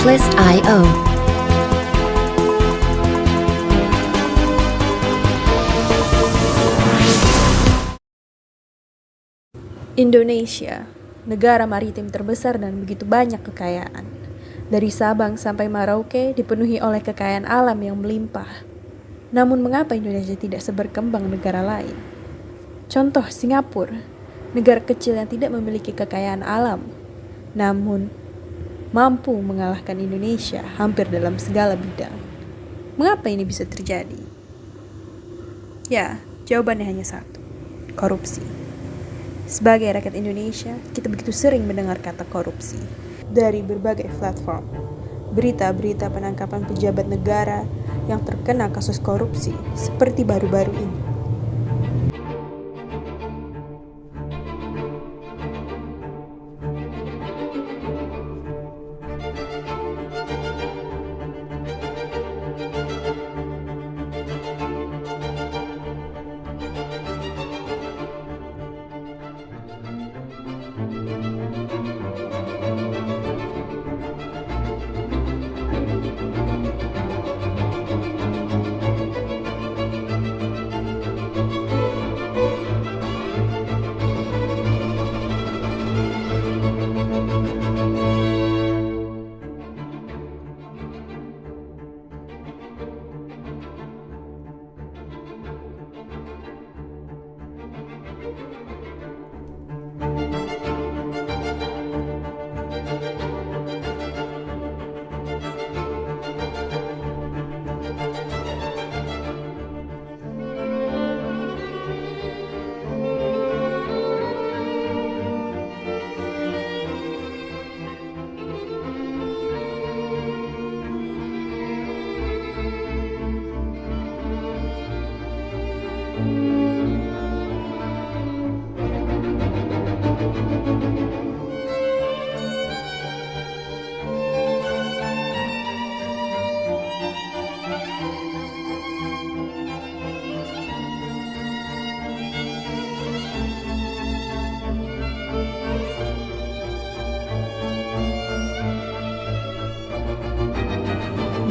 Checklist.io. Indonesia, negara maritim terbesar dan begitu banyak kekayaan. Dari Sabang sampai Merauke dipenuhi oleh kekayaan alam yang melimpah. Namun mengapa Indonesia tidak seberkembang negara lain? Contoh Singapura, negara kecil yang tidak memiliki kekayaan alam, namun mampu mengalahkan Indonesia hampir dalam segala bidang. Mengapa ini bisa terjadi? Ya, jawabannya hanya satu, korupsi. Sebagai rakyat Indonesia, kita begitu sering mendengar kata korupsi dari berbagai platform. Berita-berita penangkapan pejabat negara yang terkena kasus korupsi seperti baru-baru ini.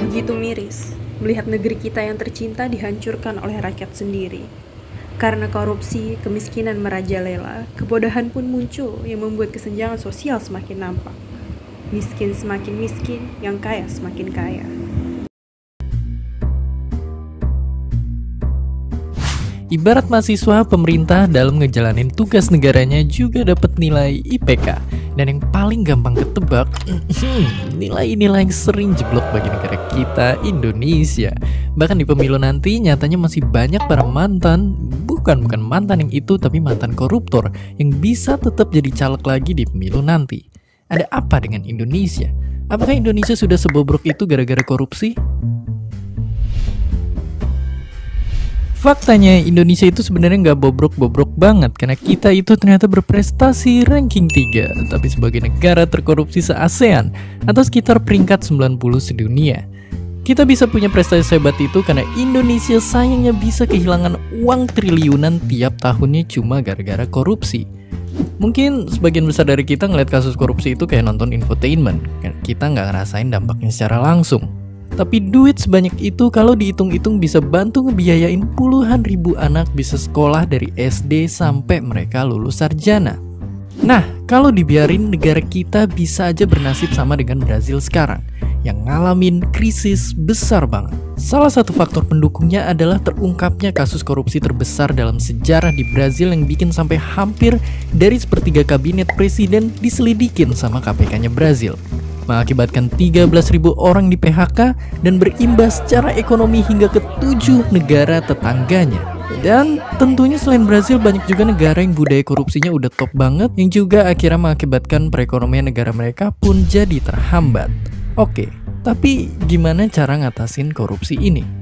Begitu miris melihat negeri kita yang tercinta dihancurkan oleh rakyat sendiri. Karena korupsi, kemiskinan merajalela, kebodohan pun muncul yang membuat kesenjangan sosial semakin nampak. Miskin semakin miskin, yang kaya semakin kaya. Ibarat mahasiswa, pemerintah dalam ngejalanin tugas negaranya juga dapat nilai IPK. Dan yang paling gampang ketebak, nilai-nilai yang sering jeblok bagi negara kita, Indonesia. Bahkan di pemilu nanti nyatanya masih banyak para mantan, bukan mantan yang itu, tapi mantan koruptor yang bisa tetap jadi caleg lagi di pemilu nanti. Ada apa dengan Indonesia? Apakah Indonesia sudah sebobrok itu gara-gara korupsi? Faktanya Indonesia itu sebenarnya nggak bobrok-bobrok banget karena kita itu ternyata berprestasi ranking 3 tapi sebagai negara terkorupsi se-ASEAN atau sekitar peringkat 90 sedunia. Kita bisa punya prestasi sehebat itu karena Indonesia sayangnya bisa kehilangan uang triliunan tiap tahunnya cuma gara-gara korupsi. Mungkin sebagian besar dari kita ngeliat kasus korupsi itu kayak nonton infotainment, kita nggak ngerasain dampaknya secara langsung. Tapi duit sebanyak itu kalau dihitung-hitung bisa bantu ngebiayain puluhan ribu anak bisa sekolah dari SD sampai mereka lulus sarjana. Nah, kalau dibiarin negara kita bisa aja bernasib sama dengan Brazil sekarang yang ngalamin krisis besar banget. Salah satu faktor pendukungnya adalah terungkapnya kasus korupsi terbesar dalam sejarah di Brazil yang bikin sampai hampir dari sepertiga kabinet presiden diselidikin sama KPK-nya Brazil. Mengakibatkan 13.000 orang di PHK dan berimbas secara ekonomi hingga ke 7 negara tetangganya. Dan tentunya selain Brazil banyak juga negara yang budaya korupsinya udah top banget yang juga akhirnya mengakibatkan perekonomian negara mereka pun jadi terhambat. Oke, tapi gimana cara ngatasin korupsi ini?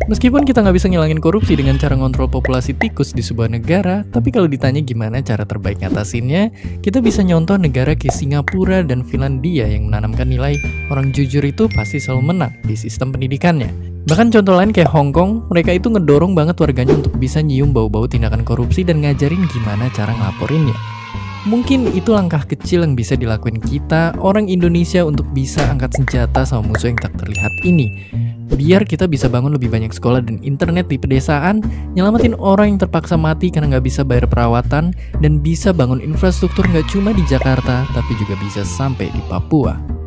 Meskipun kita nggak bisa ngilangin korupsi dengan cara ngontrol populasi tikus di sebuah negara, tapi kalau ditanya gimana cara terbaik ngatasinnya, kita bisa nyontoh negara kayak Singapura dan Finlandia yang menanamkan nilai orang jujur itu pasti selalu menang di sistem pendidikannya. Bahkan contoh lain kayak Hong Kong, mereka itu ngedorong banget warganya untuk bisa nyium bau-bau tindakan korupsi dan ngajarin gimana cara ngelaporinnya. Mungkin itu langkah kecil yang bisa dilakuin kita, orang Indonesia, untuk bisa angkat senjata sama musuh yang tak terlihat ini. Biar kita bisa bangun lebih banyak sekolah dan internet di pedesaan, nyelamatin orang yang terpaksa mati karena nggak bisa bayar perawatan, dan bisa bangun infrastruktur nggak cuma di Jakarta, tapi juga bisa sampai di Papua.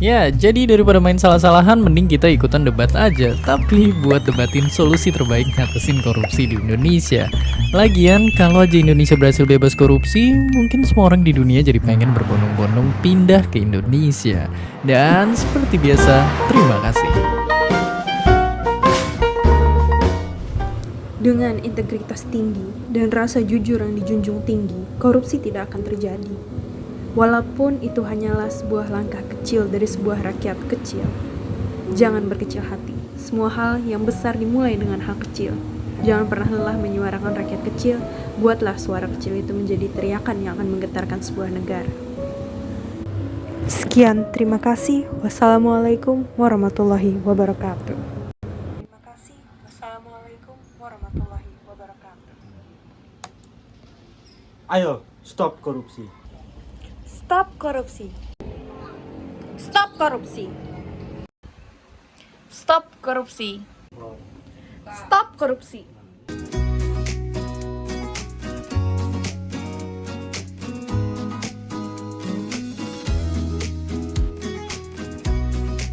Ya, jadi daripada main salah-salahan, mending kita ikutan debat aja. Tapi buat debatin solusi terbaik ngatasin korupsi di Indonesia. Lagian, kalau aja Indonesia berhasil bebas korupsi, mungkin semua orang di dunia jadi pengen berbondong-bondong pindah ke Indonesia. Dan seperti biasa, terima kasih. Dengan integritas tinggi dan rasa jujur yang dijunjung tinggi, korupsi tidak akan terjadi. Walaupun itu hanyalah sebuah langkah kecil dari sebuah rakyat kecil. Jangan berkecil hati. Semua hal yang besar dimulai dengan hal kecil. Jangan pernah lelah menyuarakan rakyat kecil. Buatlah suara kecil itu menjadi teriakan yang akan menggetarkan sebuah negara. Sekian, terima kasih. Wassalamualaikum warahmatullahi wabarakatuh. Terima kasih. Wassalamualaikum warahmatullahi wabarakatuh. Ayo, stop korupsi. Stop korupsi. Stop korupsi. Stop korupsi. Stop korupsi.